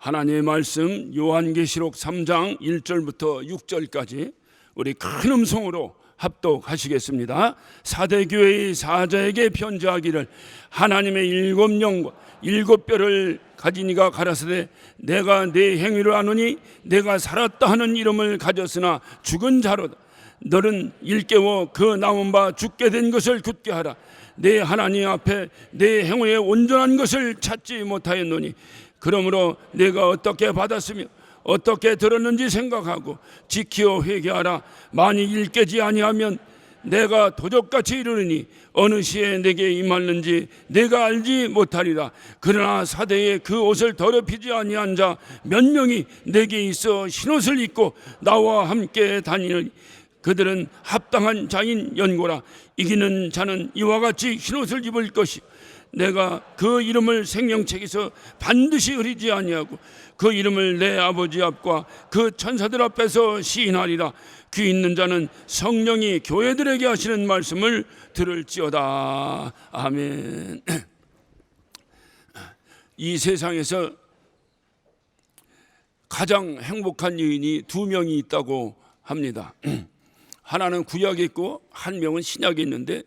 하나님의 말씀 요한계시록 3장 1절부터 6절까지 우리 큰 음성으로 합독하시겠습니다. 사대교회의 사자에게 편지하기를 하나님의 일곱 영과 일곱 뼈를 가진 이가 가라사대 내가 내 행위를 아노니 내가 살았다 하는 이름을 가졌으나 죽은 자로다. 너는 일깨워 그 남은 바 죽게 된 것을 굳게 하라. 내 하나님 앞에 내 행위에 온전한 것을 찾지 못하였노니 그러므로 내가 어떻게 받았으며 어떻게 들었는지 생각하고 지키어 회개하라. 만일 일깨지 아니하면 내가 도적같이 이르느니 어느 시에 내게 임하는지 내가 알지 못하리라. 그러나 사대에 그 옷을 더럽히지 아니한 자 몇 명이 내게 있어 흰옷을 입고 나와 함께 다니는 그들은 합당한 자인 연고라. 이기는 자는 이와 같이 흰옷을 입을 것이 내가 그 이름을 생명책에서 반드시 흐리지 아니하고 그 이름을 내 아버지 앞과 그 천사들 앞에서 시인하리라. 귀 있는 자는 성령이 교회들에게 하시는 말씀을 들을지어다. 아멘. 이 세상에서 가장 행복한 여인이 두 명이 있다고 합니다. 하나는 구약에 있고 한 명은 신약에 있는데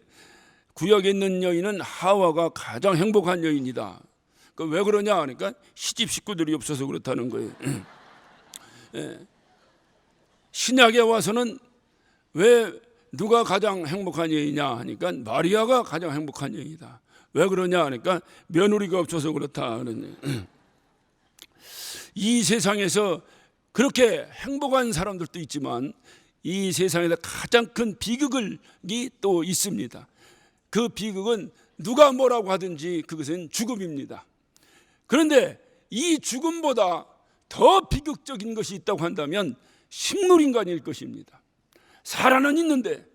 구약에 있는 여인은 하와가 가장 행복한 여인이다. 왜 그러냐 하니까 시집 식구들이 없어서 그렇다는 거예요. 신약에 와서는 왜 누가 가장 행복한 여인이냐 하니까 마리아가 가장 행복한 여인이다. 왜 그러냐 하니까 며느리가 없어서 그렇다. 이 세상에서 그렇게 행복한 사람들도 있지만 이 세상에서 가장 큰 비극이 또 있습니다. 그 비극은 누가 뭐라고 하든지 그것은 죽음입니다. 그런데 이 죽음보다 더 비극적인 것이 있다고 한다면 식물인간일 것입니다. 살아는 있는데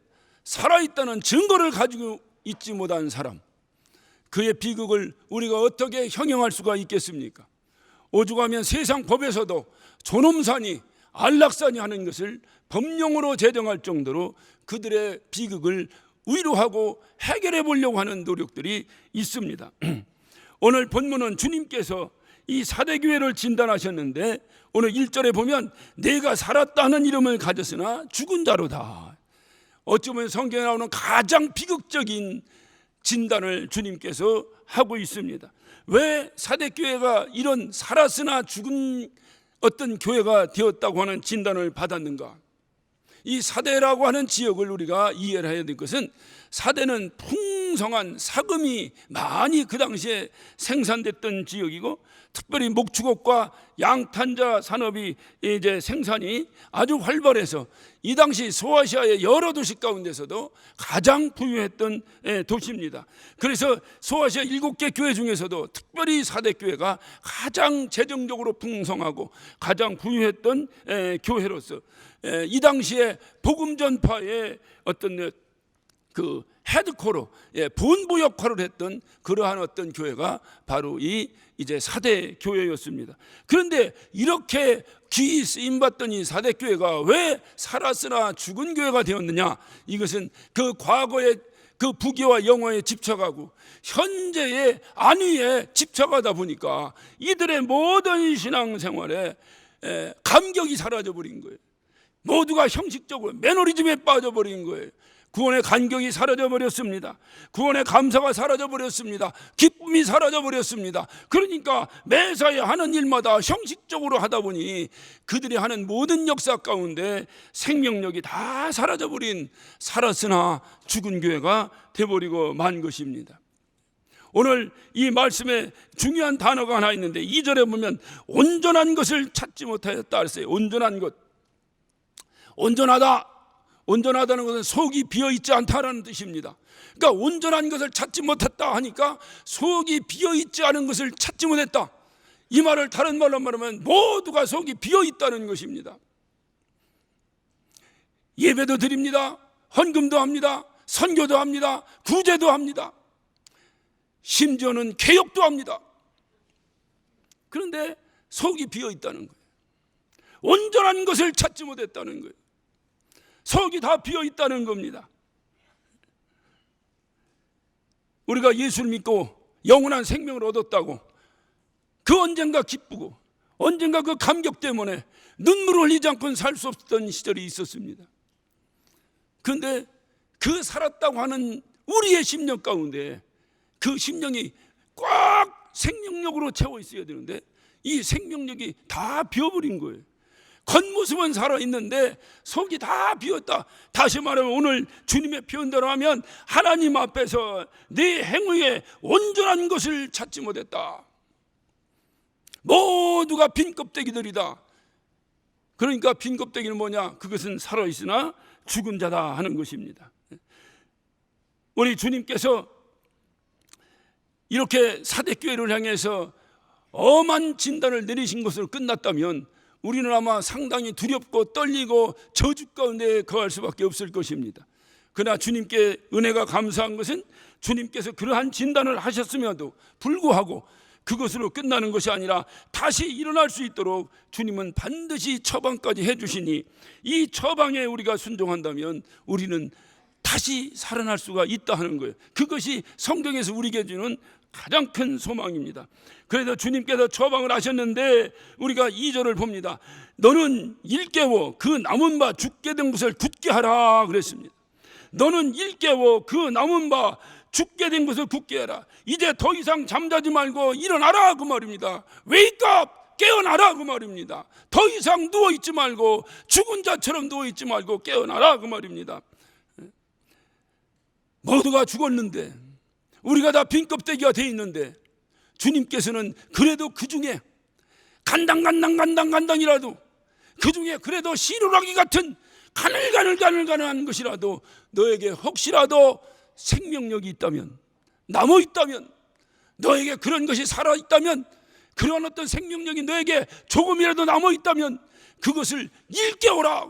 살아있다는 증거를 가지고 있지 못한 사람, 그의 비극을 우리가 어떻게 형용할 수가 있겠습니까? 오죽하면 세상 법에서도 존엄산이 안락산이 하는 것을 법령으로 제정할 정도로 그들의 비극을 위로하고 해결해 보려고 하는 노력들이 있습니다. 오늘 본문은 주님께서 이 사대교회를 진단하셨는데 오늘 1절에 보면 내가 살았다 하는 이름을 가졌으나 죽은 자로다. 어쩌면 성경에 나오는 가장 비극적인 진단을 주님께서 하고 있습니다. 왜 사대교회가 이런 살았으나 죽은 어떤 교회가 되었다고 하는 진단을 받았는가? 이 사대라고 하는 지역을 우리가 이해를 해야 될 것은 사대는 풍성한 사금이 많이 그 당시에 생산됐던 지역이고 특별히 목축업과 양탄자 산업이 이제 생산이 아주 활발해서 이 당시 소아시아의 여러 도시 가운데서도 가장 부유했던 도시입니다. 그래서 소아시아 7개 교회 중에서도 특별히 사대교회가 가장 재정적으로 풍성하고 가장 부유했던 교회로서 이 당시에 복음 전파의 어떤 그 헤드코로 본부 역할을 했던 그러한 어떤 교회가 바로 이제 사대 교회였습니다. 그런데 이렇게 귀히 쓰임 받던 이 사대 교회가 왜 살았으나 죽은 교회가 되었느냐? 이것은 그 과거의 그 부귀와 영화에 집착하고 현재의 안위에 집착하다 보니까 이들의 모든 신앙생활에 감격이 사라져버린 거예요. 모두가 형식적으로 매너리즘에 빠져버린 거예요. 구원의 간격이 사라져버렸습니다. 구원의 감사가 사라져버렸습니다. 기쁨이 사라져버렸습니다. 그러니까 매사에 하는 일마다 형식적으로 하다 보니 그들이 하는 모든 역사 가운데 생명력이 다 사라져버린 살았으나 죽은 교회가 돼버리고 만 것입니다. 오늘 이 말씀에 중요한 단어가 하나 있는데 2절에 보면 온전한 것을 찾지 못하였다 그랬어요. 온전한 것. 온전하다는 것은 속이 비어있지 않다라는 뜻입니다. 그러니까 온전한 것을 찾지 못했다 하니까 속이 비어있지 않은 것을 찾지 못했다. 이 말을 다른 말로 말하면 모두가 속이 비어있다는 것입니다. 예배도 드립니다. 헌금도 합니다. 선교도 합니다. 구제도 합니다. 심지어는 개혁도 합니다. 그런데 속이 비어있다는 거예요. 온전한 것을 찾지 못했다는 거예요. 속이 다 비어있다는 겁니다. 우리가 예수를 믿고 영원한 생명을 얻었다고 그 언젠가 기쁘고 언젠가 그 감격 때문에 눈물을 흘리지 않고는 살 수 없었던 시절이 있었습니다. 그런데 그 살았다고 하는 우리의 심령 가운데 그 심령이 꽉 생명력으로 채워 있어야 되는데 이 생명력이 다 비어버린 거예요. 겉모습은 살아있는데 속이 다 비었다. 다시 말하면 오늘 주님의 표현대로 하면 하나님 앞에서 네 행위에 온전한 것을 찾지 못했다. 모두가 빈 껍데기들이다. 그러니까 빈 껍데기는 뭐냐? 그것은 살아있으나 죽은 자다 하는 것입니다. 우리 주님께서 이렇게 사대교회를 향해서 엄한 진단을 내리신 것으로 끝났다면 우리는 아마 상당히 두렵고 떨리고 저주 가운데 거할 수밖에 없을 것입니다. 그러나 주님께 은혜가 감사한 것은 주님께서 그러한 진단을 하셨음에도 불구하고 그것으로 끝나는 것이 아니라 다시 일어날 수 있도록 주님은 반드시 처방까지 해주시니 이 처방에 우리가 순종한다면 우리는 다시 살아날 수가 있다 하는 거예요. 그것이 성경에서 우리에게 주는 가장 큰 소망입니다. 그래서 주님께서 처방을 하셨는데 우리가 2절을 봅니다. 너는 일깨워 그 남은 바 죽게 된 것을 굳게 하라 그랬습니다. 너는 일깨워 그 남은 바 죽게 된 것을 굳게 하라. 이제 더 이상 잠자지 말고 일어나라 그 말입니다. Wake up! 깨어나라 그 말입니다. 더 이상 누워있지 말고 죽은 자처럼 누워있지 말고 깨어나라 그 말입니다. 모두가 죽었는데 우리가 다 빈 껍데기가 돼 있는데 주님께서는 그래도 그 중에 간당이라도 그 중에 그래도 시루라기 같은 가늘가늘한 것이라도 너에게 혹시라도 생명력이 있다면, 남아있다면, 너에게 그런 것이 살아있다면, 그런 어떤 생명력이 너에게 조금이라도 남아있다면 그것을 일깨워라.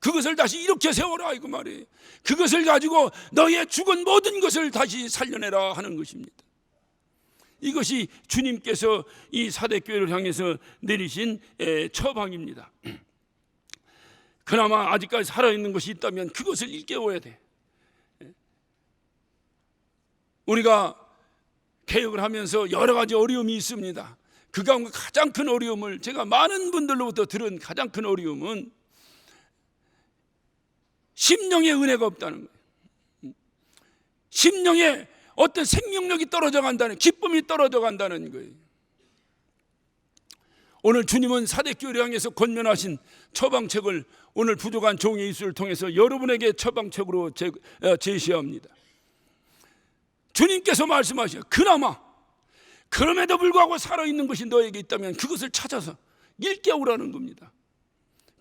그것을 다시 일으켜 세워라 이거 말이에요. 그것을 가지고 너의 죽은 모든 것을 다시 살려내라 하는 것입니다. 이것이 주님께서 이 사대교회를 향해서 내리신 처방입니다. 그나마 아직까지 살아있는 것이 있다면 그것을 일깨워야 돼. 우리가 개혁을 하면서 여러 가지 어려움이 있습니다. 그 가운데 가장 큰 어려움을 제가 많은 분들로부터 들은 가장 큰 어려움은 심령의 은혜가 없다는 거예요. 심령의 어떤 생명력이 떨어져 간다는, 기쁨이 떨어져 간다는 거예요. 오늘 주님은 사대교회를 향해서 권면하신 처방책을 오늘 부족한 종의 입술을 통해서 여러분에게 처방책으로 제시합니다. 주님께서 말씀하셔요. 그나마 그럼에도 불구하고 살아있는 것이 너에게 있다면 그것을 찾아서 일깨우라는 겁니다.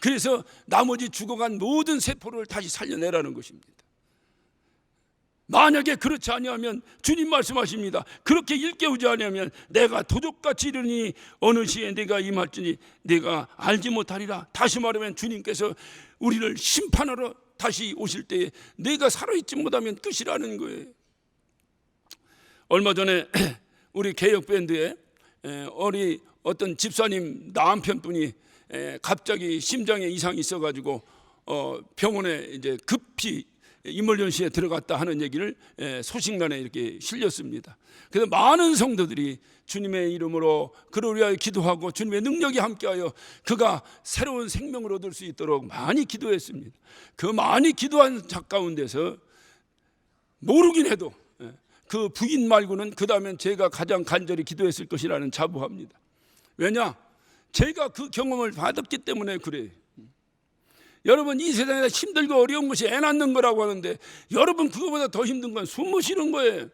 그래서 나머지 죽어간 모든 세포를 다시 살려내라는 것입니다. 만약에 그렇지 아니하면 주님 말씀하십니다. 그렇게 일깨우지 아니하면 내가 도적같이 이르니 어느 시에 내가 임할지니 내가 알지 못하리라. 다시 말하면 주님께서 우리를 심판하러 다시 오실 때에 내가 살아있지 못하면 끝이라는 거예요. 얼마 전에 우리 개혁밴드에 어떤 집사님 남편분이 갑자기 심장에 이상이 있어가지고 병원에 이제 급히 이멀전시에 들어갔다 하는 얘기를 소식란에 이렇게 실렸습니다. 그래서 많은 성도들이 주님의 이름으로 그를 위하여 기도하고 주님의 능력이 함께하여 그가 새로운 생명을 얻을 수 있도록 많이 기도했습니다. 그 많이 기도한 자 가운데서 모르긴 해도 그 부인 말고는 그 다음엔 제가 가장 간절히 기도했을 것이라는 자부합니다. 왜냐? 제가 그 경험을 받았기 때문에 그래요. 여러분, 이 세상에 힘들고 어려운 것이 애 낳는 거라고 하는데 여러분 그거보다 더 힘든 건 숨을 쉬는 거예요.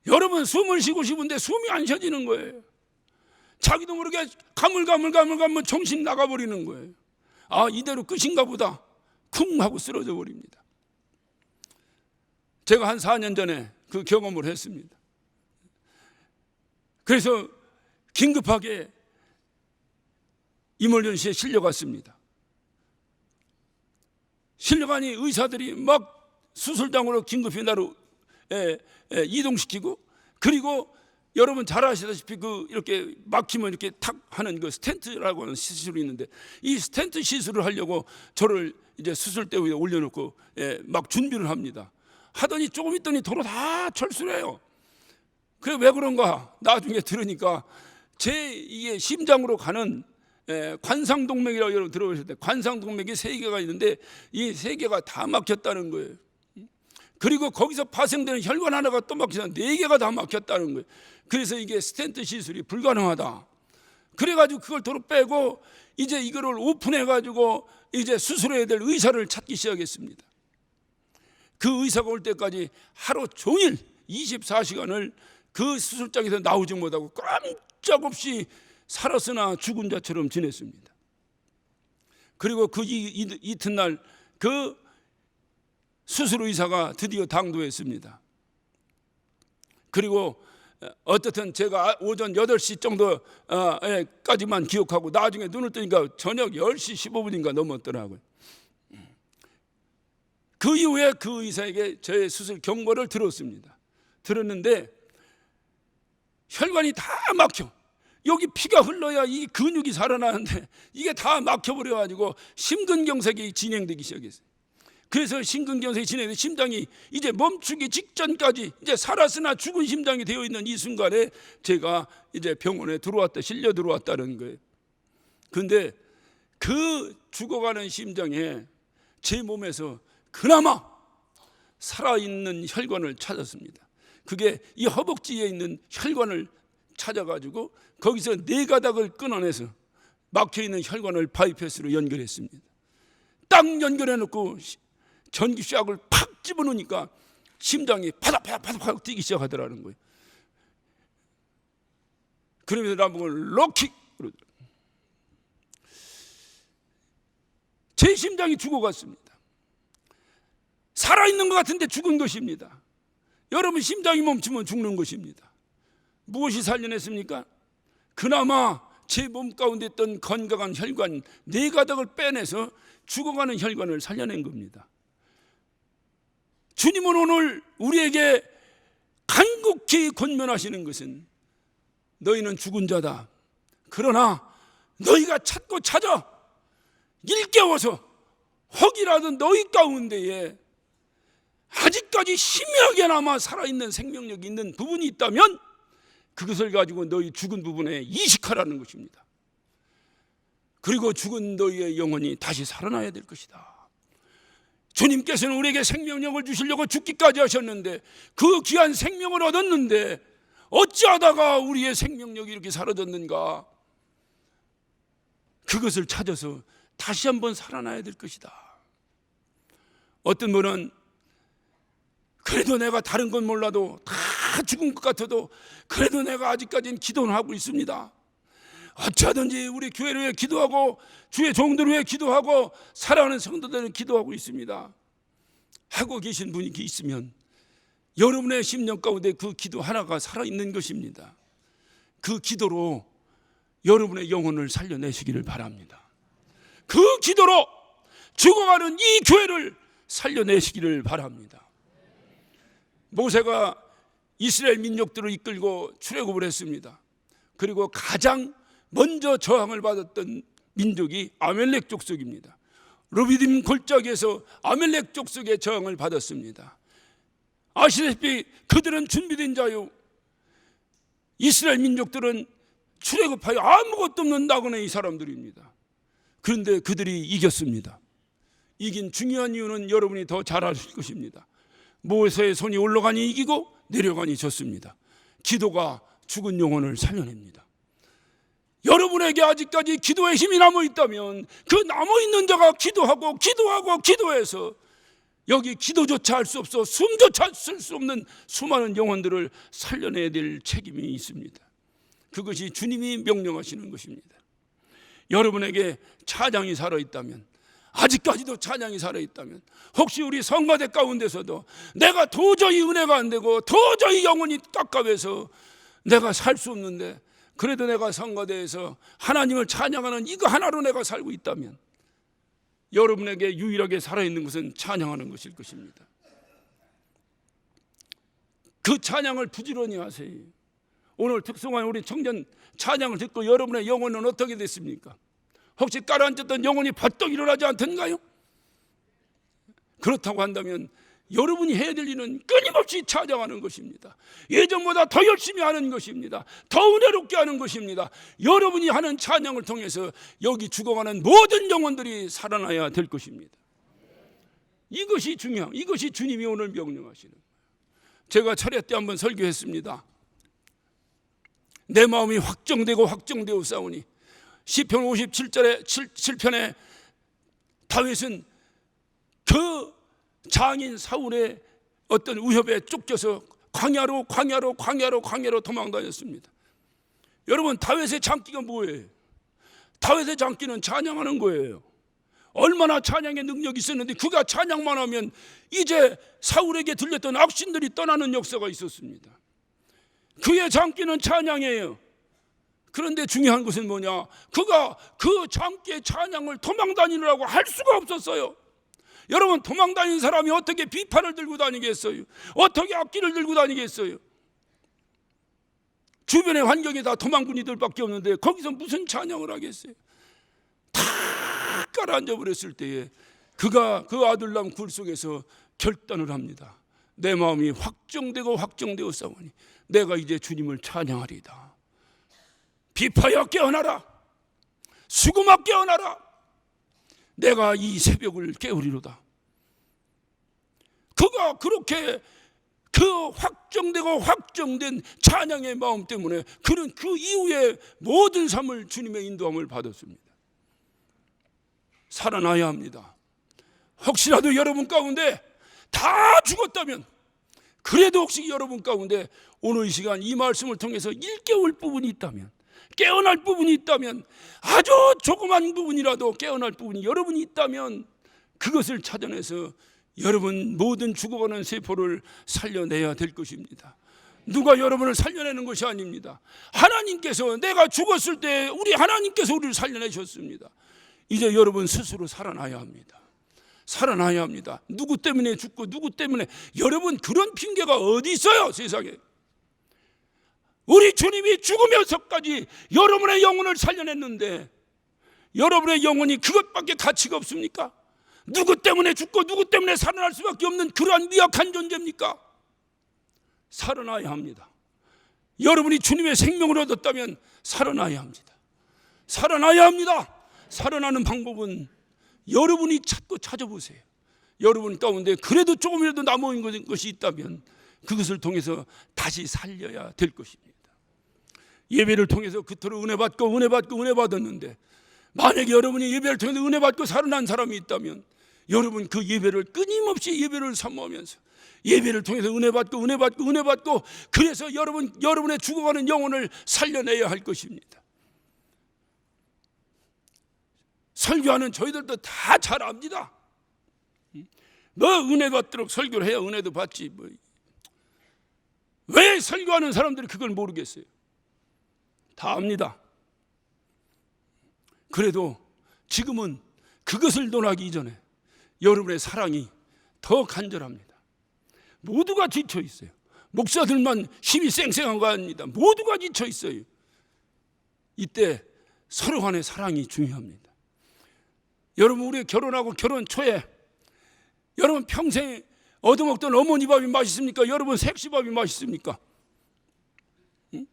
여러분 숨을 쉬고 싶은데 숨이 안 쉬어지는 거예요. 자기도 모르게 가물가물 정신 나가버리는 거예요. 아, 이대로 끝인가 보다 쿵 하고 쓰러져 버립니다. 제가 한 4년 전에 그 경험을 했습니다. 그래서 긴급하게 이멀전시에 실려갔습니다. 실려가니 의사들이 막 수술장으로 긴급히 나를 이동시키고, 그리고 여러분 잘 아시다시피 그 이렇게 막히면 이렇게 탁 하는 그 스텐트라고 하는 시술이 있는데 이 스텐트 시술을 하려고 저를 이제 수술대 위에 올려놓고 막 준비를 합니다. 하더니 조금 있더니 도로 다 철수해요. 그래 왜 그런가? 나중에 들으니까 이게 심장으로 가는 관상동맥이라고 여러분 들어보셨을 때, 관상동맥이 3개가 있는데 이 3개가 다 막혔다는 거예요. 그리고 거기서 파생되는 혈관 하나가 또 막혀서 4개가 다 막혔다는 거예요. 그래서 이게 스텐트 시술이 불가능하다. 그래가지고 그걸 도로 빼고 이제 이거를 오픈해가지고 이제 수술해야 될 의사를 찾기 시작했습니다. 그 의사가 올 때까지 하루 종일 24시간을 그 수술장에서 나오지 못하고 깜짝없이 살았으나 죽은 자처럼 지냈습니다. 그리고 그 이튿날 그 수술 의사가 드디어 당도했습니다. 그리고 어떻든 제가 오전 8시 정도까지만 기억하고 나중에 눈을 뜨니까 저녁 10시 15분인가 넘었더라고요. 그 이후에 그 의사에게 제 수술 경고를 들었습니다. 들었는데 혈관이 다 막혀. 여기 피가 흘러야 이 근육이 살아나는데 이게 다 막혀버려가지고 심근경색이 진행되기 시작했어요. 그래서 심근경색이 진행돼 심장이 이제 멈추기 직전까지 이제 살았으나 죽은 심장이 되어 있는 이 순간에 제가 이제 병원에 실려 들어왔다는 거예요. 그런데 그 죽어가는 심장에 제 몸에서 그나마 살아있는 혈관을 찾았습니다. 그게 이 허벅지에 있는 혈관을 찾아가지고 거기서 4가닥을 끊어내서 막혀있는 혈관을 바이패스로 연결했습니다. 딱 연결해놓고 전기샥을 팍 집어넣으니까 심장이 파닥파닥 뛰기 시작하더라는 거예요. 그러면서 나보고 럭킥 그러더라고요. 제 심장이 죽어갔습니다. 살아있는 것 같은데 죽은 것입니다. 여러분 심장이 멈추면 죽는 것입니다. 무엇이 살려냈습니까? 그나마 제 몸 가운데 있던 건강한 혈관 4가닥을 빼내서 죽어가는 혈관을 살려낸 겁니다. 주님은 오늘 우리에게 간곡히 권면하시는 것은 너희는 죽은 자다. 그러나 너희가 찾고 찾아 일깨워서 혹이라도 너희 가운데에 아직까지 희미하게나마 살아있는 생명력이 있는 부분이 있다면 그것을 가지고 너희 죽은 부분에 이식하라는 것입니다. 그리고 죽은 너희의 영혼이 다시 살아나야 될 것이다. 주님께서는 우리에게 생명력을 주시려고 죽기까지 하셨는데 그 귀한 생명을 얻었는데 어찌하다가 우리의 생명력이 이렇게 사라졌는가? 그것을 찾아서 다시 한번 살아나야 될 것이다. 어떤 분은 그래도 내가 다른 건 몰라도 다 죽은 것 같아도 그래도 내가 아직까지는 기도는 하고 있습니다. 어찌하든지 우리 교회를 위해 기도하고 주의 종들을 위해 기도하고 사랑하는 성도들을 기도하고 있습니다. 하고 계신 분이 있으면 여러분의 심령 가운데 그 기도 하나가 살아있는 것입니다. 그 기도로 여러분의 영혼을 살려내시기를 바랍니다. 그 기도로 죽어가는 이 교회를 살려내시기를 바랍니다. 모세가 이스라엘 민족들을 이끌고 출애굽을 했습니다. 그리고 가장 먼저 저항을 받았던 민족이 아멜렉 족속입니다. 르비딤 골짜기에서 아멜렉 족속의 저항을 받았습니다. 아시다시피 그들은 준비된 자요, 이스라엘 민족들은 출애굽하여 아무것도 없는 나그네 사람들입니다. 그런데 그들이 이겼습니다. 이긴 중요한 이유는 여러분이 더 잘 아실 것입니다. 모세의 손이 올라가니 이기고 내려가니 졌습니다. 기도가 죽은 영혼을 살려냅니다. 여러분에게 아직까지 기도의 힘이 남아있다면 그 남아있는 자가 기도해서 여기 기도조차 할 수 없어 숨조차 쓸 수 없는 수많은 영혼들을 살려내야 될 책임이 있습니다. 그것이 주님이 명령하시는 것입니다. 여러분에게 찬양이 살아있다면, 아직까지도 찬양이 살아있다면, 혹시 우리 성가대 가운데서도 내가 도저히 은혜가 안 되고 도저히 영혼이 깝깝해서 내가 살 수 없는데 그래도 내가 성가대에서 하나님을 찬양하는 이거 하나로 내가 살고 있다면 여러분에게 유일하게 살아있는 것은 찬양하는 것일 것입니다. 그 찬양을 부지런히 하세요. 오늘 특성화 우리 청년 찬양을 듣고 여러분의 영혼은 어떻게 됐습니까? 혹시 깔아앉았던 영혼이 벌떡 일어나지 않던가요? 그렇다고 한다면 여러분이 해야 될 일은 끊임없이 찬양하는 것입니다. 예전보다 더 열심히 하는 것입니다. 더 은혜롭게 하는 것입니다. 여러분이 하는 찬양을 통해서 여기 죽어가는 모든 영혼들이 살아나야 될 것입니다. 이것이 중요한, 이것이 주님이 오늘 명령하시는 거예요. 제가 차례 때 한번 설교했습니다. 내 마음이 확정되고 싸우니. 시편 57절에 7편에 다윗은 그 장인 사울의 어떤 위협에 쫓겨서 광야로 도망다녔습니다. 여러분, 다윗의 장기가 뭐예요? 다윗의 장기는 찬양하는 거예요. 얼마나 찬양의 능력이 있었는데 그가 찬양만 하면 이제 사울에게 들렸던 악신들이 떠나는 역사가 있었습니다. 그의 장기는 찬양이에요. 그런데 중요한 것은 뭐냐? 그가 그 장기의 찬양을 도망다니느라고 할 수가 없었어요. 여러분, 도망다니는 사람이 어떻게 비판을 들고 다니겠어요? 어떻게 악기를 들고 다니겠어요? 주변의 환경이 다 도망꾼이들밖에 없는데 거기서 무슨 찬양을 하겠어요? 다 가라앉아 버렸을 때에 그가 그 아들남 굴 속에서 결단을 합니다. 내 마음이 확정되고 싸우니 내가 이제 주님을 찬양하리이다. 비파야 깨어나라. 수금아 깨어나라. 내가 이 새벽을 깨우리로다. 그가 그렇게 그 확정된 찬양의 마음 때문에 그는 그 이후에 모든 삶을 주님의 인도함을 받았습니다. 살아나야 합니다. 혹시라도 여러분 가운데 다 죽었다면, 그래도 혹시 여러분 가운데 오늘 이 시간 이 말씀을 통해서 일깨울 부분이 있다면, 깨어날 부분이 있다면, 아주 조그만 부분이라도 깨어날 부분이 여러분이 있다면 그것을 찾아내서 여러분 모든 죽어가는 세포를 살려내야 될 것입니다. 누가 여러분을 살려내는 것이 아닙니다. 하나님께서, 내가 죽었을 때 우리 하나님께서 우리를 살려내셨습니다. 이제 여러분 스스로 살아나야 합니다. 살아나야 합니다. 누구 때문에 죽고 누구 때문에, 여러분 그런 핑계가 어디 있어요, 세상에. 우리 주님이 죽으면서까지 여러분의 영혼을 살려냈는데 여러분의 영혼이 그것밖에 가치가 없습니까? 누구 때문에 죽고 누구 때문에 살아날 수밖에 없는 그러한 미약한 존재입니까? 살아나야 합니다. 여러분이 주님의 생명을 얻었다면 살아나야 합니다. 살아나야 합니다. 살아나는 방법은 여러분이 찾아보세요. 여러분 가운데 그래도 조금이라도 남아있는 것이 있다면 그것을 통해서 다시 살려야 될 것입니다. 예배를 통해서 그토록 은혜 받았는데 만약에 여러분이 예배를 통해서 은혜 받고 살아난 사람이 있다면 여러분 그 예배를 끊임없이 예배를 사모하면서 예배를 통해서 은혜 받고 그래서 여러분의 죽어가는 영혼을 살려내야 할 것입니다. 설교하는 저희들도 다 잘 압니다. 너 은혜 받도록 설교를 해야 은혜도 받지. 왜 설교하는 사람들이 그걸 모르겠어요? 다 압니다. 그래도 지금은 그것을 논하기 이전에 여러분의 사랑이 더 간절합니다. 모두가 지쳐 있어요. 목사들만 힘이 쌩쌩한 거 아닙니다. 모두가 지쳐 있어요. 이때 서로 간의 사랑이 중요합니다. 여러분, 우리 결혼하고 결혼 초에 여러분 평생 얻어먹던 어머니 밥이 맛있습니까? 여러분 색시밥이 맛있습니까? 응?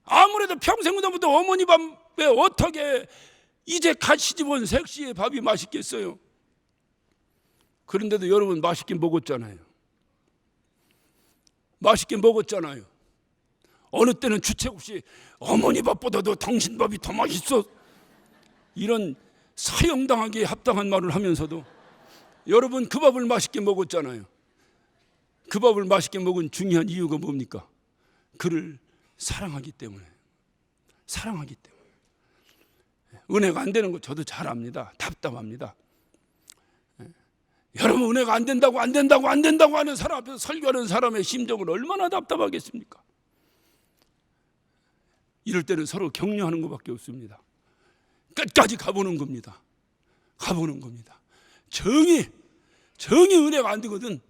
아무래도 평생 얻어먹던 어머니 밥에 어떻게 이제 갓 시집온 색시의 밥이 맛있겠어요? 그런데도 여러분 맛있게 먹었잖아요. 맛있게 먹었잖아요. 어느 때는 주책 없이 어머니 밥보다도 당신 밥이 더 맛있어, 이런 사형당하기에 합당한 말을 하면서도 여러분 그 밥을 맛있게 먹었잖아요. 그 밥을 맛있게 먹은 중요한 이유가 뭡니까? 그를 사랑하기 때문에. 사랑하기 때문에. 은혜가 안 되는 거 저도 잘 압니다. 답답합니다. 여러분, 은혜가 안 된다고 하는 사람 앞에서 설교하는 사람의 심정을 얼마나 답답하겠습니까? 이럴 때는 서로 격려하는 것밖에 없습니다. 끝까지 가보는 겁니다. 가보는 겁니다. 정이 은혜가 안 되거든.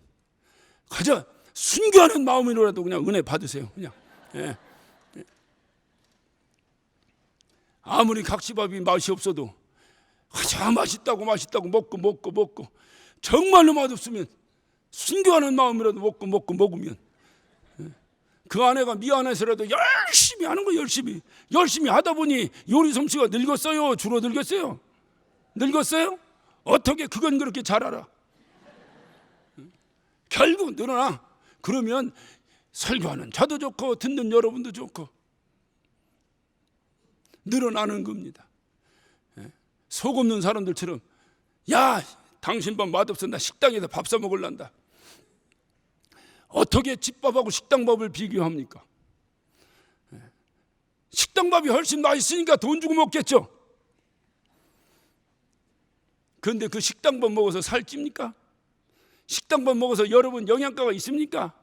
가자, 순교하는 마음으로라도 그냥 은혜 받으세요. 그냥. 예. 아무리 각시밥이 맛이 없어도 가자, 맛있다고 먹고 정말로 맛없으면 순교하는 마음이라도 먹으면 그 아내가 미안해서라도 열심히 하는 거예요. 열심히 하다 보니 요리 솜씨가 늙었어요? 줄어들겠어요? 늙었어요? 어떻게 그건 그렇게 잘 알아? 결국 늘어나. 그러면 설교하는 저도 좋고 듣는 여러분도 좋고 늘어나는 겁니다. 속 없는 사람들처럼 야 당신 밥 맛없어 나 식당에서 밥 사 먹을란다. 어떻게 집밥하고 식당밥을 비교합니까? 식당밥이 훨씬 맛있으니까 돈 주고 먹겠죠. 그런데 그 식당밥 먹어서 살찝니까? 식당밥 먹어서 여러분 영양가가 있습니까?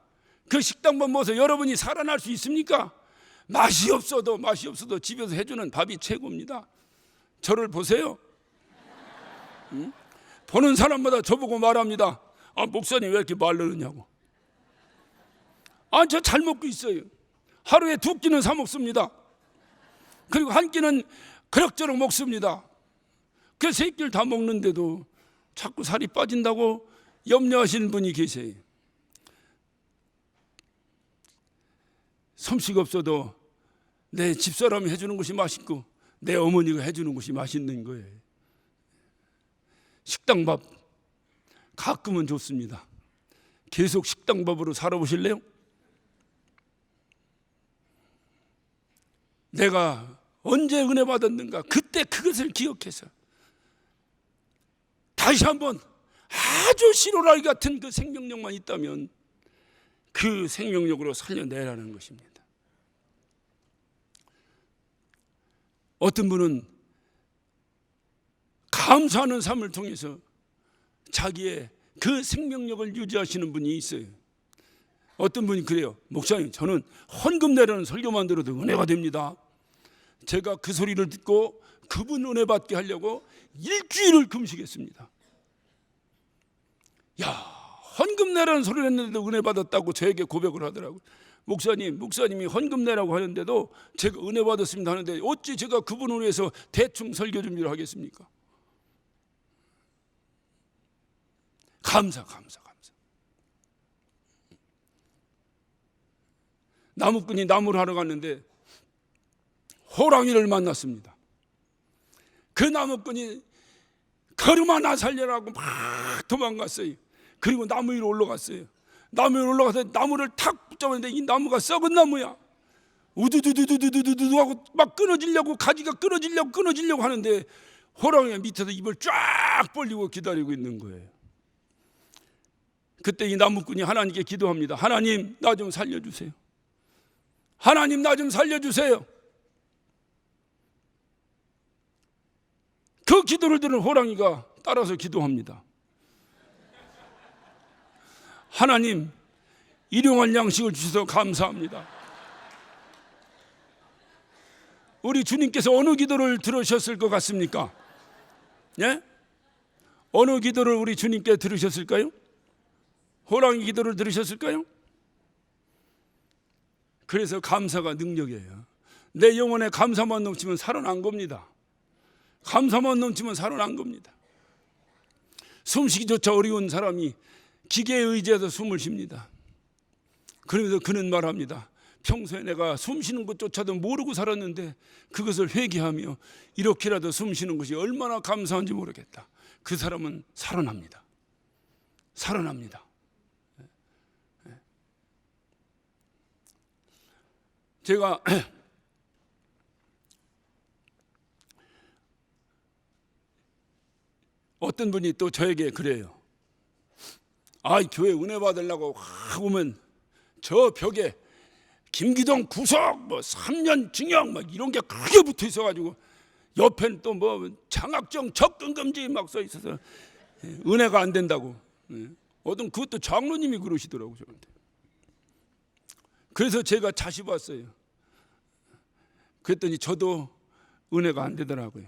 그 식당밥 먹어서 여러분이 살아날 수 있습니까? 맛이 없어도 집에서 해주는 밥이 최고입니다. 저를 보세요. 보는 사람마다 저보고 말합니다. 목사님 왜 이렇게 말르느냐고. 저 잘 먹고 있어요. 하루에 2끼는 사 먹습니다. 그리고 한 끼는 그럭저럭 먹습니다. 그 3끼를 다 먹는데도 자꾸 살이 빠진다고 염려하시는 분이 계세요. 솜씨가 없어도 내 집사람이 해주는 것이 맛있고 내 어머니가 해주는 것이 맛있는 거예요. 식당밥 가끔은 좋습니다. 계속 식당밥으로 살아보실래요? 내가 언제 은혜 받았는가 그때 그것을 기억해서 다시 한번 아주 시로라기 같은 그 생명력만 있다면 그 생명력으로 살려내라는 것입니다. 어떤 분은 감사하는 삶을 통해서 자기의 그 생명력을 유지하시는 분이 있어요. 어떤 분이 그래요. 목사님 저는 헌금 내라는 설교만 들어도 은혜가 됩니다. 제가 그 소리를 듣고 그분 은혜 받게 하려고 일주일을 금식했습니다. 야, 헌금 내라는 소리를 했는데도 은혜 받았다고 저에게 고백을 하더라고요. 목사님이 헌금 내라고 하는데도 제가 은혜 받았습니다 하는데 어찌 제가 그분을 위해서 대충 설교 준비를 하겠습니까? 감사. 나무꾼이 나무를 하러 갔는데 호랑이를 만났습니다. 그 나무꾼이 걸음 하나 살려라고 막 도망갔어요. 그리고 나무 위로 올라갔어요. 나무 위로 올라가서 나무를 탁 붙잡았는데 이 나무가 썩은 나무야. 우두두두두두두두 하고 막 끊어지려고 가지가 끊어지려고 하는데 호랑이가 밑에서 입을 쫙 벌리고 기다리고 있는 거예요. 그때 이 나무꾼이 하나님께 기도합니다. 하나님 나 좀 살려주세요. 하나님 나 좀 살려주세요. 그 기도를 들은 호랑이가 따라서 기도합니다. 하나님 일용할 양식을 주셔서 감사합니다. 우리 주님께서 어느 기도를 들으셨을 것 같습니까? 예? 어느 기도를 우리 주님께 들으셨을까요? 호랑이 기도를 들으셨을까요? 그래서 감사가 능력이에요. 내 영혼에 감사만 넘치면 살아난 겁니다. 감사만 넘치면 살아난 겁니다. 숨쉬기조차 어려운 사람이 기계에 의지해서 숨을 쉽니다. 그러면서 그는 말합니다. 평소에 내가 숨쉬는 것조차도 모르고 살았는데 그것을 회개하며 이렇게라도 숨쉬는 것이 얼마나 감사한지 모르겠다. 그 사람은 살아납니다. 제가 어떤 분이 또 저에게 그래요. 교회 은혜 받으려고 확 오면 저 벽에 김기동 구속 3년 징역 이런 게 크게 붙어 있어가지고 옆에는 또 장학정 접근금지 막 써 있어서 은혜가 안 된다고. 어떤 그것도 장로님이 그러시더라고요 저한테. 그래서 제가 다시 봤어요. 그랬더니 저도 은혜가 안 되더라고요.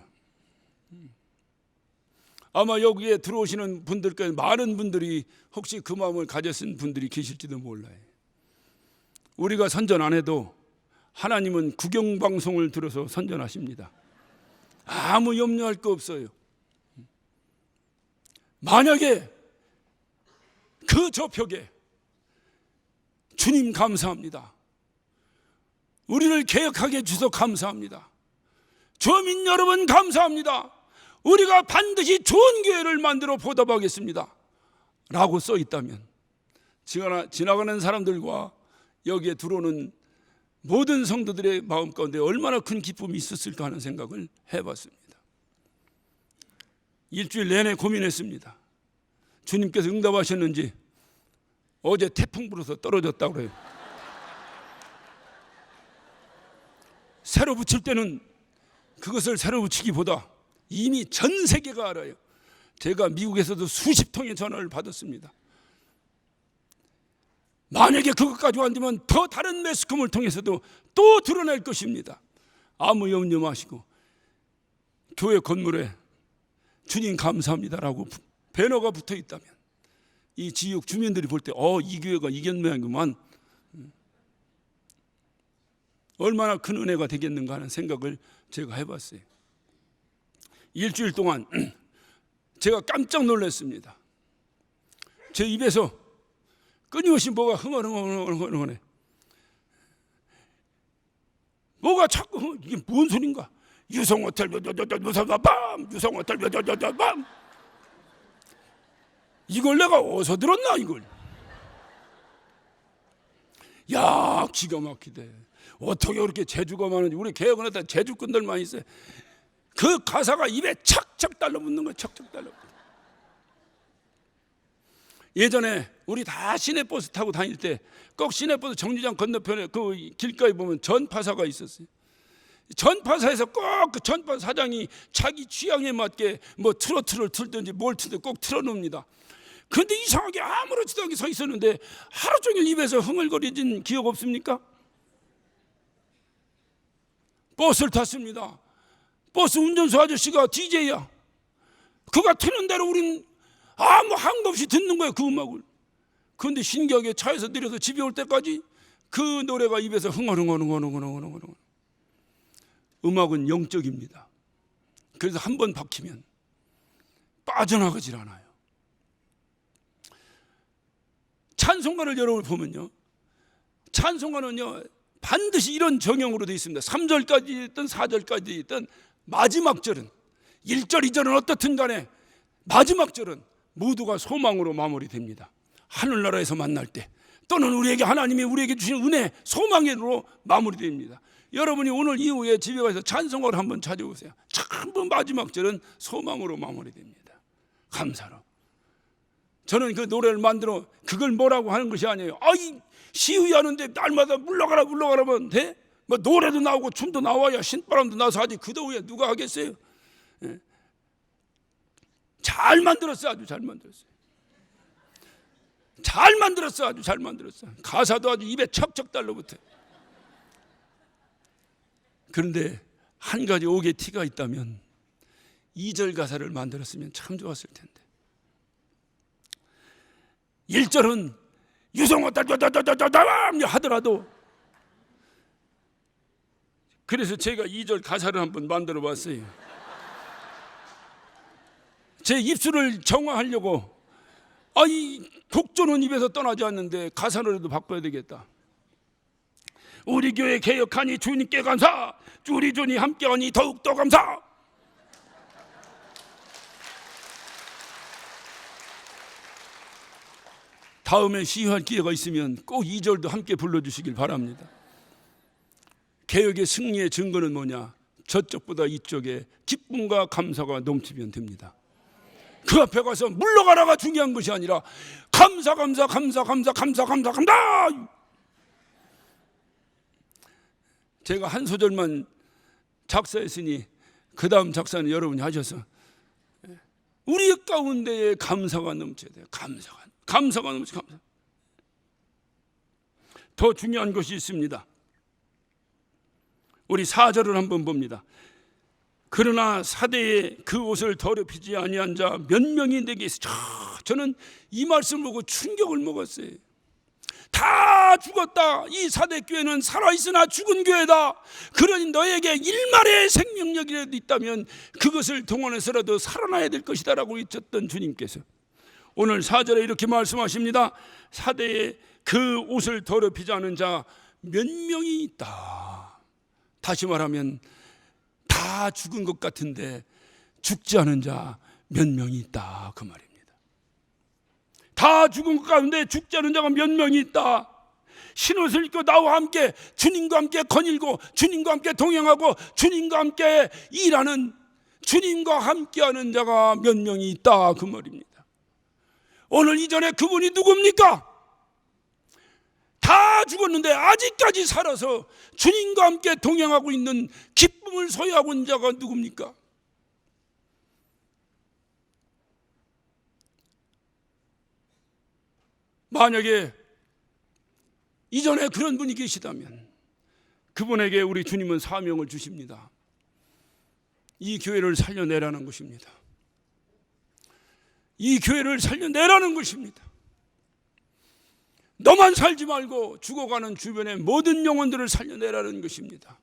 아마 여기에 들어오시는 분들께 많은 분들이 혹시 그 마음을 가졌은 분들이 계실지도 몰라요. 우리가 선전 안 해도 하나님은 국영방송을 들어서 선전하십니다. 아무 염려할 거 없어요. 만약에 그 저벽에 주님 감사합니다. 우리를 개혁하게 해주셔서 감사합니다. 주민 여러분 감사합니다. 우리가 반드시 좋은 교회를 만들어 보답하겠습니다 라고 써 있다면 지나가는 사람들과 여기에 들어오는 모든 성도들의 마음 가운데 얼마나 큰 기쁨이 있었을까 하는 생각을 해봤습니다. 일주일 내내 고민했습니다. 주님께서 응답하셨는지. 어제 태풍 불어서 떨어졌다고 그래요. 새로 붙일 때는 그것을 새로 붙이기보다 이미 전 세계가 알아요. 제가 미국에서도 수십 통의 전화를 받았습니다. 만약에 그것까지 안 되면 더 다른 매스컴을 통해서도 또 드러낼 것입니다. 아무 염려 마시고 교회 건물에 주님 감사합니다라고 배너가 붙어 있다면 이 지역 주민들이 볼 때 이 교회가 이겼네구만, 얼마나 큰 은혜가 되겠는가 하는 생각을 제가 해봤어요. 일주일 동안 제가 깜짝 놀랐습니다. 제 입에서 끊임없이 뭐가 흥얼흥얼해. 뭐가 자꾸 이게 뭔 소린가? 유성호텔 유성호텔 유성호텔 밤. 이걸 내가 어디서 들었나 이걸? 야, 기가 막히대. 어떻게 그렇게 재주가 많은지. 우리 개혁은 했다 재주꾼들만 있어요. 그 가사가 입에 착착 달라붙는 거야. 착착 달라붙는. 예전에 우리 다 시내버스 타고 다닐 때 꼭 시내버스 정류장 건너편에 그 길가에 보면 전파사가 있었어요. 전파사에서 꼭 그 전파사 사장이 자기 취향에 맞게 뭐 트로트를 틀든지 뭘 틀든 꼭 틀어놓습니다. 그런데 이상하게 아무렇지도 않게 서 있었는데 하루 종일 입에서 흥얼거리진 기억 없습니까? 버스를 탔습니다. 버스 운전수 아저씨가 DJ야. 그가 트는 대로 우린 아무 항도 없이 듣는 거예요, 그 음악을. 그런데 신기하게 차에서 내려서 집에 올 때까지 그 노래가 입에서 흥얼흥얼. 음악은 영적입니다. 그래서 한번 박히면 빠져나가질 않아요. 찬송가를 여러분 보면요, 찬송가는요 반드시 이런 정형으로 되어 있습니다. 3절까지 있든 4절까지 있든 마지막 절은 1절, 2절은 어떻든 간에 마지막 절은 모두가 소망으로 마무리됩니다. 하늘나라에서 만날 때 또는 우리에게 하나님이 우리에게 주신 은혜, 소망으로 마무리됩니다. 여러분이 오늘 이후에 집에 가서 찬송가를 한번 찾아보세요. 전부 마지막 절은 소망으로 마무리됩니다. 감사로. 저는 그 노래를 만들어 그걸 뭐라고 하는 것이 아니에요. 시위하는데 날마다 물러가라면 돼? 뭐 노래도 나오고 춤도 나와야 신바람도 나서 하지. 그 더위에 누가 하겠어요? 예. 잘 만들었어요. 아주 잘 만들었어요. 잘 만들었어. 아주 잘 만들었어. 가사도 아주 입에 척척 달라붙어요. 그런데 한 가지 옥의 티가 있다면 2절 가사를 만들었으면 참 좋았을 텐데. 1절은 유성호 따다다다다다담 하더라도, 그래서 제가 2절 가사를 한번 만들어 봤어요. 제 입술을 정화하려고 이 곡조는 입에서 떠나지 않는데 가사로라도 바꿔야 되겠다. 우리 교회 개혁하니 주님께 감사, 우리 주님 함께하니 더욱더 감사. 다음에 시위할 기회가 있으면 꼭 2절도 함께 불러주시길 바랍니다. 개혁의 승리의 증거는 뭐냐? 저쪽보다 이쪽에 기쁨과 감사가 넘치면 됩니다. 그 앞에 가서 물러가라가 중요한 것이 아니라 감사. 제가 한 소절만 작사했으니 그 다음 작사는 여러분이 하셔서 우리 가운데에 감사가 넘쳐야 돼요. 감사가 넘쳐. 더 중요한 것이 있습니다. 우리 4절을 한번 봅니다. 그러나 사대에 그 옷을 더럽히지 아니한 자 몇 명이 내게 있어. 저는 이 말씀을 보고 충격을 먹었어요. 다 죽었다. 이 사대교회는 살아있으나 죽은 교회다. 그러니 너에게 일말의 생명력이라도 있다면 그것을 동원해서라도 살아나야 될 것이다 라고 외쳤던 주님께서 오늘 4절에 이렇게 말씀하십니다. 사대에 그 옷을 더럽히지 않은 자 몇 명이 있다. 다시 말하면 다 죽은 것 같은데 죽지 않은 자 몇 명이 있다, 그 말입니다. 다 죽은 것 같은데 죽지 않은 자가 몇 명이 있다. 흰옷을 입고 나와 함께 주님과 함께 거닐고 주님과 함께 동행하고 주님과 함께 일하는, 주님과 함께하는 자가 몇 명이 있다, 그 말입니다. 오늘 이전에 그분이 누굽니까? 다 죽었는데 아직까지 살아서 주님과 함께 동행하고 있는 기쁨을 소유하고 있는 자가 누굽니까? 만약에 이전에 그런 분이 계시다면 그분에게 우리 주님은 사명을 주십니다. 이 교회를 살려내라는 것입니다. 이 교회를 살려내라는 것입니다. 너만 살지 말고 죽어가는 주변의 모든 영혼들을 살려내라는 것입니다.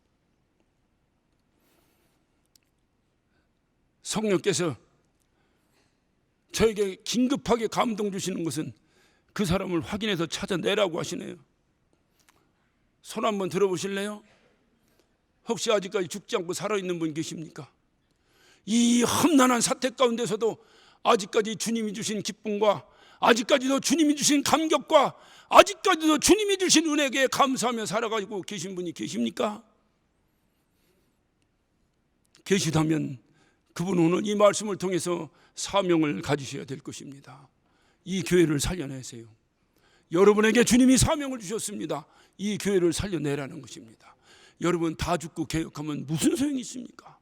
성령께서 저에게 긴급하게 감동 주시는 것은 그 사람을 확인해서 찾아내라고 하시네요. 손 한번 들어보실래요? 혹시 아직까지 죽지 않고 살아있는 분 계십니까? 이 험난한 사태 가운데서도 아직까지 주님이 주신 기쁨과 아직까지도 주님이 주신 감격과 아직까지도 주님이 주신 은혜에 감사하며 살아가지고 계신 분이 계십니까? 계시다면 그분은 오늘 이 말씀을 통해서 사명을 가지셔야 될 것입니다. 이 교회를 살려내세요. 여러분에게 주님이 사명을 주셨습니다. 이 교회를 살려내라는 것입니다. 여러분 다 죽고 개혁하면 무슨 소용이 있습니까?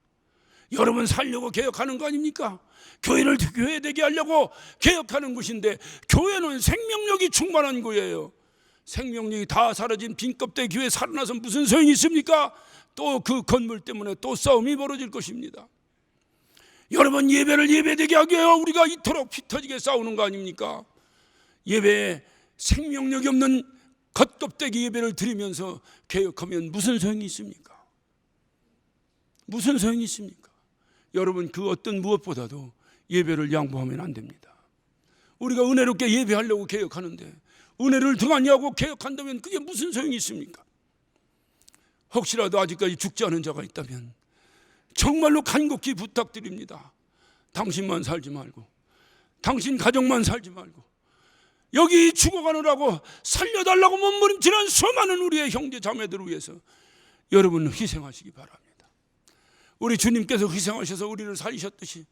여러분 살려고 개혁하는 거 아닙니까? 교회를 교회되게 하려고 개혁하는 것인데 교회는 생명력이 충만한 거예요. 생명력이 다 사라진 빈껍데기 교회 살아나서 무슨 소용이 있습니까? 또 그 건물 때문에 또 싸움이 벌어질 것입니다. 여러분 예배를 예배되게 하기 위해 우리가 이토록 피 터지게 싸우는 거 아닙니까? 예배에 생명력이 없는 겉껍데기 예배를 드리면서 개혁하면 무슨 소용이 있습니까? 무슨 소용이 있습니까? 여러분 그 어떤 무엇보다도 예배를 양보하면 안 됩니다. 우리가 은혜롭게 예배하려고 개혁하는데 은혜를 등한히 하고 개혁한다면 그게 무슨 소용이 있습니까? 혹시라도 아직까지 죽지 않은 자가 있다면 정말로 간곡히 부탁드립니다. 당신만 살지 말고 당신 가정만 살지 말고 여기 죽어가느라고 살려달라고 몸부림치는 수많은 우리의 형제 자매들을 위해서 여러분 희생하시기 바랍니다. 우리 주님께서 희생하셔서 우리를 살리셨듯이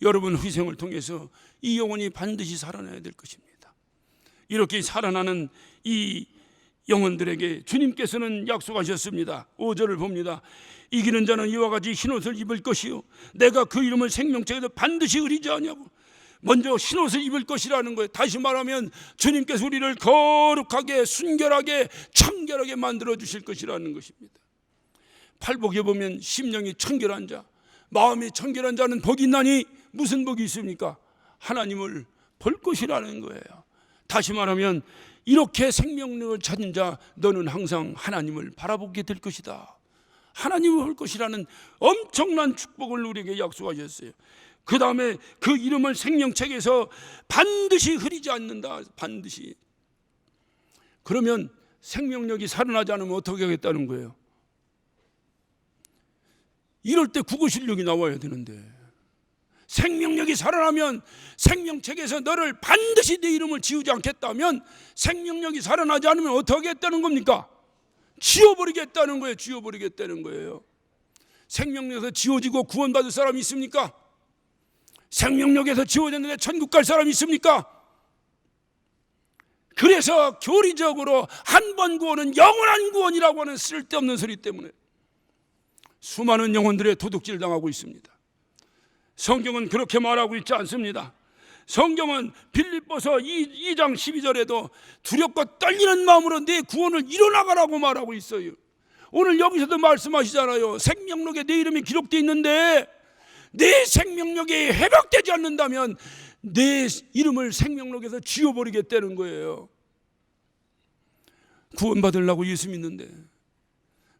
여러분 희생을 통해서 이 영혼이 반드시 살아나야 될 것입니다. 이렇게 살아나는 이 영혼들에게 주님께서는 약속하셨습니다. 5절을 봅니다. 이기는 자는 이와 같이 흰옷을 입을 것이요 내가 그 이름을 생명책에서 반드시 흐리지 아니하고. 먼저 흰옷을 입을 것이라는 거예요. 다시 말하면 주님께서 우리를 거룩하게 순결하게 청결하게 만들어 주실 것이라는 것입니다. 팔복에 보면 심령이 청결한 자, 마음이 청결한 자는 복이 있나니 무슨 복이 있습니까? 하나님을 볼 것이라는 거예요. 다시 말하면 이렇게 생명력을 찾은 자 너는 항상 하나님을 바라보게 될 것이다. 하나님을 볼 것이라는 엄청난 축복을 우리에게 약속하셨어요. 그 다음에 그 이름을 생명책에서 반드시 흐리지 않는다. 반드시. 그러면 생명력이 살아나지 않으면 어떻게 하겠다는 거예요? 이럴 때 국어 실력이 나와야 되는데 생명력이 살아나면 생명책에서 너를 반드시 내 이름을 지우지 않겠다면 생명력이 살아나지 않으면 어떻게 하겠다는 겁니까? 지워버리겠다는 거예요. 지워버리겠다는 거예요. 생명력에서 지워지고 구원받을 사람이 있습니까? 생명력에서 지워졌는데 천국 갈 사람이 있습니까? 그래서 교리적으로 한 번 구원은 영원한 구원이라고 하는 쓸데없는 소리 때문에 수많은 영혼들의 도둑질 당하고 있습니다. 성경은 그렇게 말하고 있지 않습니다. 성경은 빌립보서 2장 12절에도 두렵고 떨리는 마음으로 내 구원을 이뤄나가라고 말하고 있어요. 오늘 여기서도 말씀하시잖아요. 생명록에 내 이름이 기록되어 있는데 내 생명력이 회복되지 않는다면 내 이름을 생명록에서 지워버리겠다는 거예요. 구원받으려고 예수 믿는데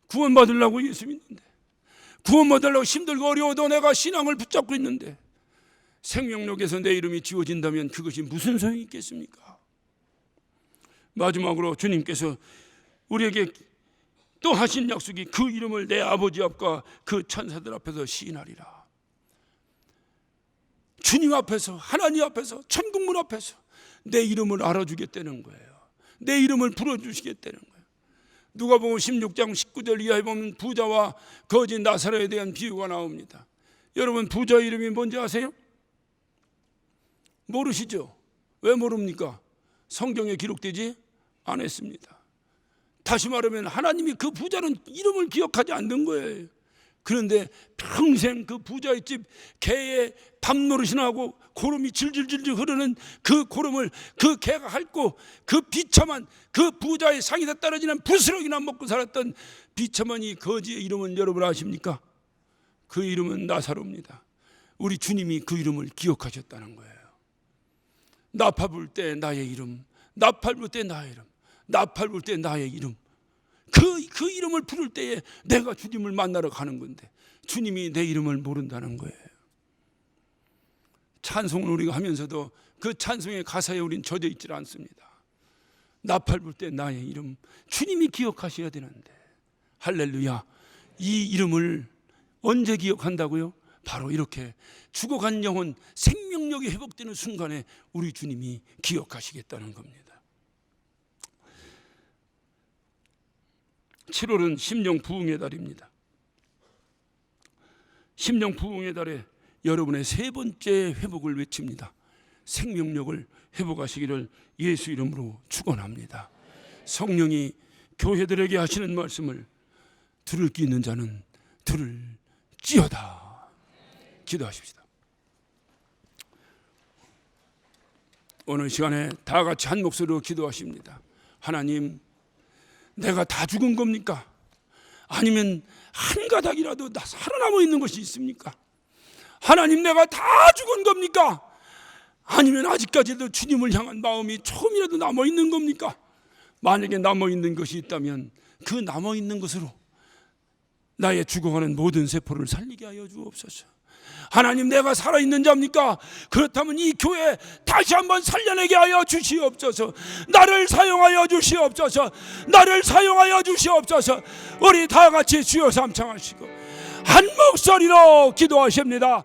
구원받으려고 힘들고 어려워도 내가 신앙을 붙잡고 있는데 생명록에서 내 이름이 지워진다면 그것이 무슨 소용이 있겠습니까? 마지막으로 주님께서 우리에게 또 하신 약속이 그 이름을 내 아버지 앞과 그 천사들 앞에서 시인하리라. 주님 앞에서, 하나님 앞에서, 천국문 앞에서 내 이름을 알아주겠다는 거예요. 내 이름을 불러주시겠다는 거예요. 누가복음 16장 19절 이하에 보면 부자와 거지 나사로에 대한 비유가 나옵니다. 여러분, 부자 이름이 뭔지 아세요? 모르시죠? 왜 모릅니까? 성경에 기록되지 않았습니다. 다시 말하면 하나님이 그 부자는 이름을 기억하지 않는 거예요. 그런데 평생 그 부자의 집 개의 밥노릇이나 하고 고름이 질질질질 흐르는 그 고름을 그 개가 핥고 그 비참한 그 부자의 상에서 떨어지는 부스러기나 먹고 살았던 비참한 이 거지의 이름은 여러분 아십니까? 그 이름은 나사로입니다. 우리 주님이 그 이름을 기억하셨다는 거예요. 나팔 불 때 나의 이름, 나팔 불 때 나의 이름, 나팔 불 때 나의 이름, 그 이름을 부를 때에 내가 주님을 만나러 가는 건데 주님이 내 이름을 모른다는 거예요. 찬송을 우리가 하면서도 그 찬송의 가사에 우린 젖어 있질 않습니다. 나팔 불 때 나의 이름, 주님이 기억하셔야 되는데, 할렐루야. 이 이름을 언제 기억한다고요? 바로 이렇게 죽어간 영혼 생명력이 회복되는 순간에 우리 주님이 기억하시겠다는 겁니다. 7월은 심령 부흥의 달입니다. 심령 부흥의 달에 여러분의 세 번째 회복을 외칩니다. 생명력을 회복하시기를 예수 이름으로 축원합니다. 성령이 교회들에게 하시는 말씀을 들을 기 있는 자는 들을지어다. 기도하십시다. 오늘 시간에 다 같이 한 목소리로 기도하십니다. 하나님, 내가 다 죽은 겁니까? 아니면 한 가닥이라도 살아남아 있는 것이 있습니까? 하나님, 내가 다 죽은 겁니까? 아니면 아직까지도 주님을 향한 마음이 조금이라도 남아 있는 겁니까? 만약에 남아 있는 것이 있다면 그 남아 있는 것으로 나의 죽어가는 모든 세포를 살리게 하여 주옵소서. 하나님, 내가 살아있는 자입니까? 그렇다면 이 교회 다시 한번 살려내게 하여 주시옵소서. 나를 사용하여 주시옵소서. 나를 사용하여 주시옵소서. 우리 다 같이 주여 삼창하시고 한 목소리로 기도하십니다.